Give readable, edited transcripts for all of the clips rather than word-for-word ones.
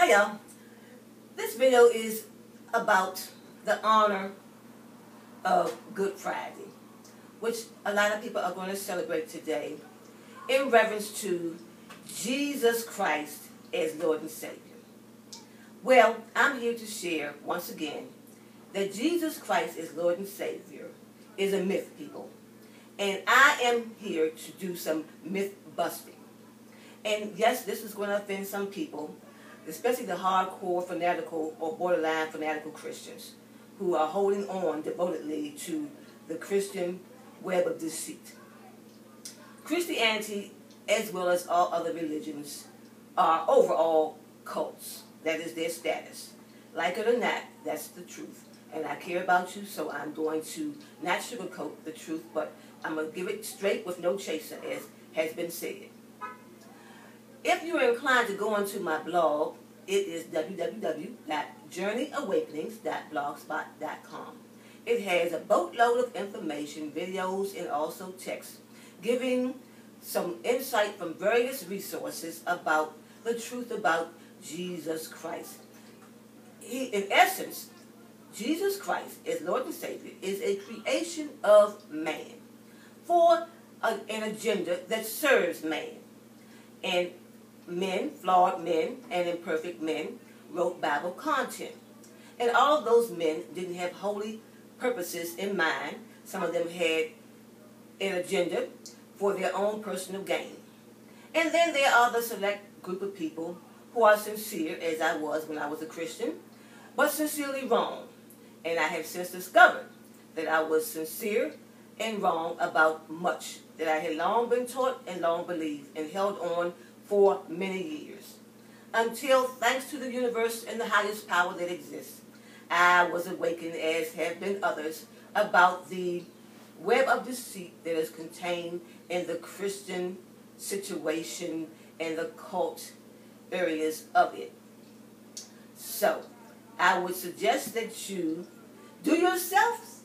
Hi y'all. This video is about the honor of Good Friday, which a lot of people are going to celebrate today in reference to Jesus Christ as Lord and Savior. Well, I'm here to share once again that Jesus Christ as Lord and Savior is a myth, people. And I am here to do some myth busting. And yes, this is going to offend some people, especially the hardcore, fanatical, or borderline fanatical Christians who are holding on devotedly to the Christian web of deceit. Christianity, as well as all other religions, are overall cults. That is their status. Like it or not, that's the truth. And I care about you, so I'm going to not sugarcoat the truth, but I'm going to give it straight with no chaser, as has been said. If you're inclined to go onto my blog, it is www.journeyawakenings.blogspot.com. It has a boatload of information, videos, and also text, giving some insight from various resources about the truth about Jesus Christ. In essence, Jesus Christ, as Lord and Savior, is a creation of man for an agenda that serves man. And men, flawed men, and imperfect men wrote Bible content. And all of those men didn't have holy purposes in mind. Some of them had an agenda for their own personal gain. And then there are the select group of people who are sincere, as I was when I was a Christian, but sincerely wrong. And I have since discovered that I was sincere and wrong about much that I had long been taught and long believed and held on for many years. Until, thanks to the universe and the highest power that exists, I was awakened, as have been others, about the web of deceit that is contained in the Christian situation and the cult areas of it. So, I would suggest that you do yourself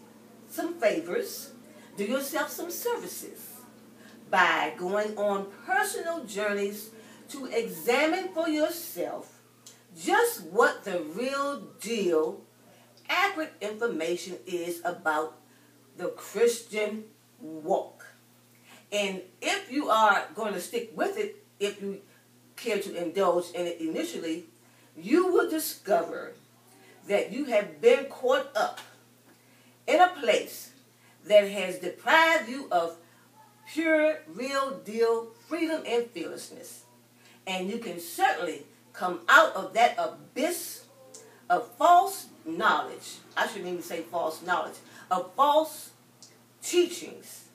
some favors, do yourself some services by going on personal journeys to examine for yourself just what the real deal, accurate information is about the Christian walk. And if you are going to stick with it, if you care to indulge in it initially, you will discover that you have been caught up in a place that has deprived you of pure, real deal freedom and fearlessness. And you can certainly come out of that abyss of false knowledge. I shouldn't even say false knowledge, of false teachings.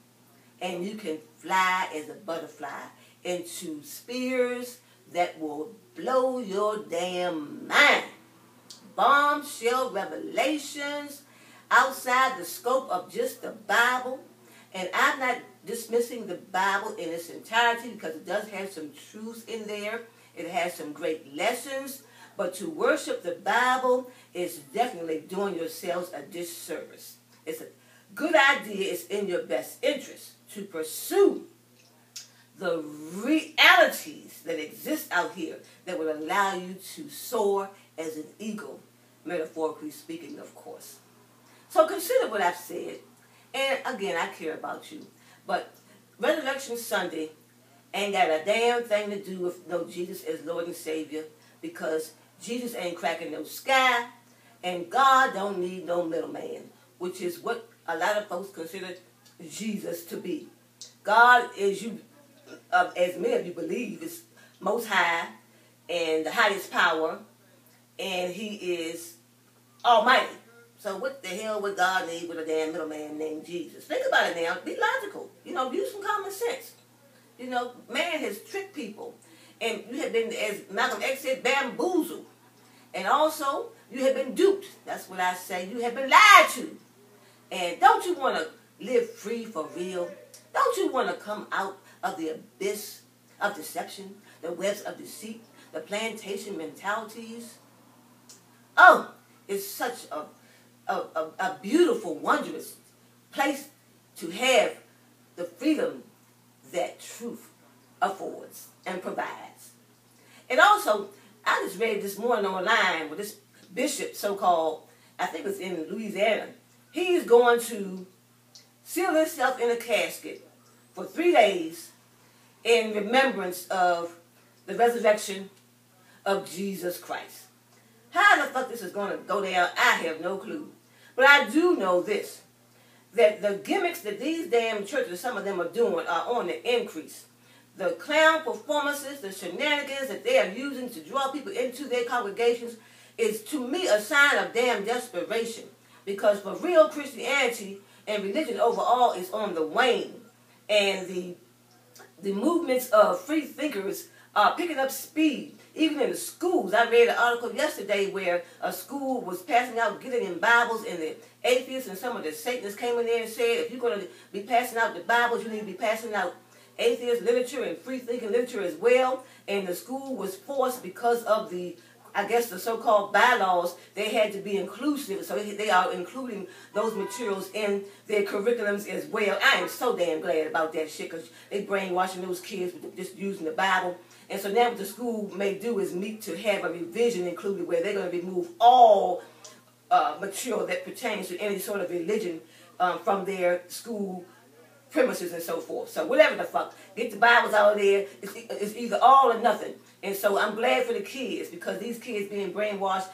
And you can fly as a butterfly into spheres that will blow your damn mind. Bombshell revelations outside the scope of just the Bible. And I'm not dismissing the Bible in its entirety because it does have some truth in there. It has some great lessons. But to worship the Bible is definitely doing yourselves a disservice. It's a good idea. It's in your best interest to pursue the realities that exist out here that will allow you to soar as an eagle, metaphorically speaking, of course. So consider what I've said. And again, I care about you. But Resurrection Sunday ain't got a damn thing to do with no Jesus as Lord and Savior, because Jesus ain't cracking no sky, and God don't need no middleman, which is what a lot of folks consider Jesus to be. God, as many of you believe, is most high and the highest power, and he is almighty. So what the hell would God need with a damn middleman named Jesus? Think about it now. Be logical. Use some common sense. Man has tricked people. And you have been, as Malcolm X said, bamboozled. And also, you have been duped. That's what I say. You have been lied to. And don't you want to live free for real? Don't you want to come out of the abyss of deception, the webs of deceit, the plantation mentalities? Oh, it's such a beautiful, wondrous place to have the freedom that truth affords and provides. And also, I just read this morning online with this bishop, so-called, I think it's in Louisiana. He's going to seal himself in a casket for 3 days in remembrance of the resurrection of Jesus Christ. How the fuck this is going to go down, I have no clue. But I do know this, that the gimmicks that these damn churches, some of them are doing, are on the increase. The clown performances, the shenanigans that they are using to draw people into their congregations is, to me, a sign of damn desperation. Because for real Christianity and religion overall is on the wane. And the movements of free thinkers are picking up speed. Even in the schools, I read an article yesterday where a school was passing out Gideon Bibles, and the atheists and some of the Satanists came in there and said, if you're going to be passing out the Bibles, you need to be passing out atheist literature and free-thinking literature as well. And the school was forced, because of the, I guess, the so-called bylaws, they had to be inclusive. So they are including those materials in their curriculums as well. I am so damn glad about that shit, because they brainwashing those kids with just using the Bible. And so now what the school may do is meet to have a revision included, where they're going to remove all material that pertains to any sort of religion from their school premises and so forth. So whatever the fuck, get the Bibles out of there. It's either all or nothing. And so I'm glad for the kids, because these kids being brainwashed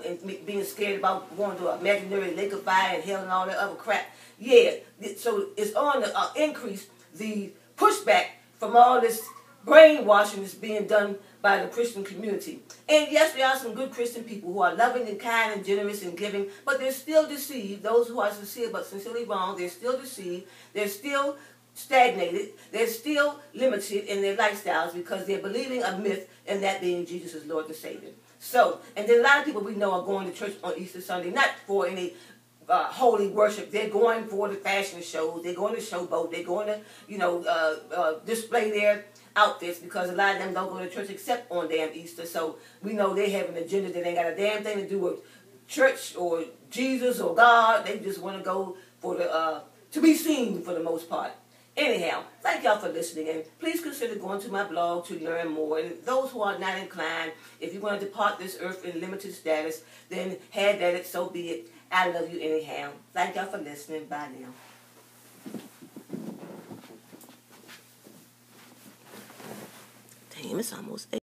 and being scared about going to an imaginary lake of fire and hell and all that other crap. Yeah, so it's on the increase, the pushback from all this brainwashing that's being done by the Christian community. And yes, there are some good Christian people who are loving and kind and generous and giving, but they're still deceived. Those who are sincere but sincerely wrong, they're still deceived. They're still stagnated. They're still limited in their lifestyles, because they're believing a myth, and that being Jesus is Lord and Savior. So, and then a lot of people we know are going to church on Easter Sunday, not for any holy worship. They're going for the fashion shows. They're going to showboat. They're going to, display their outfits, because a lot of them don't go to church except on damn Easter. So we know they have an agenda that ain't got a damn thing to do with church or Jesus or God. They just want to go for the to be seen for the most part. Anyhow, thank y'all for listening, and please consider going to my blog to learn more. And those who are not inclined, if you want to depart this earth in limited status, then have at it, so be it. I love you anyhow. Thank y'all for listening. Bye now. Damn, it's almost 8.